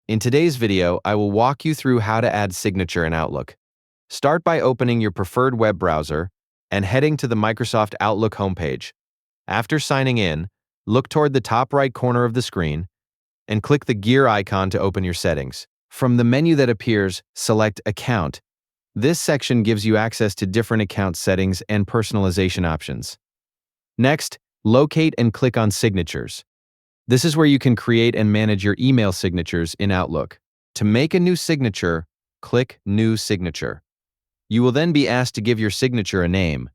In today's video, I will walk you through how to add signature in Outlook. Start by opening your preferred web browser and heading to the Microsoft Outlook homepage. After signing in, look toward the top right corner of the screen and click the gear icon to open your settings. From the menu that appears, select Account. This section gives you access to different account settings and personalization options. Next, locate and click on Signatures. This is where you can create and manage your email signatures in Outlook. To make a new signature, click New Signature. You will then be asked to give your signature a name.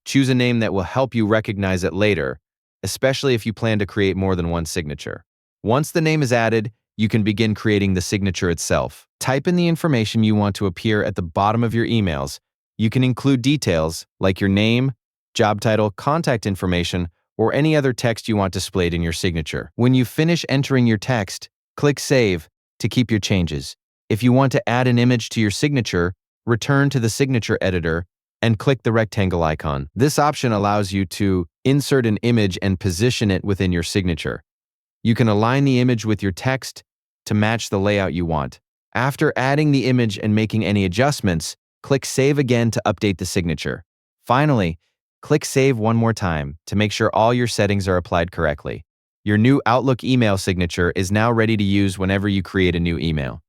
Choose a name that will help you recognize it later, especially if you plan to create more than one signature. Once the name is added, you can begin creating the signature itself. Type in the information you want to appear at the bottom of your emails. You can include details like your name, job title, contact information, or any other text you want displayed in your signature. When you finish entering your text, click Save to keep your changes. If you want to add an image to your signature, return to the signature editor and click the rectangle icon. This option allows you to insert an image and position it within your signature. You can align the image with your text to match the layout you want. After adding the image and making any adjustments, click Save again to update the signature. Finally, click Save one more time to make sure all your settings are applied correctly. Your new Outlook email signature is now ready to use whenever you create a new email.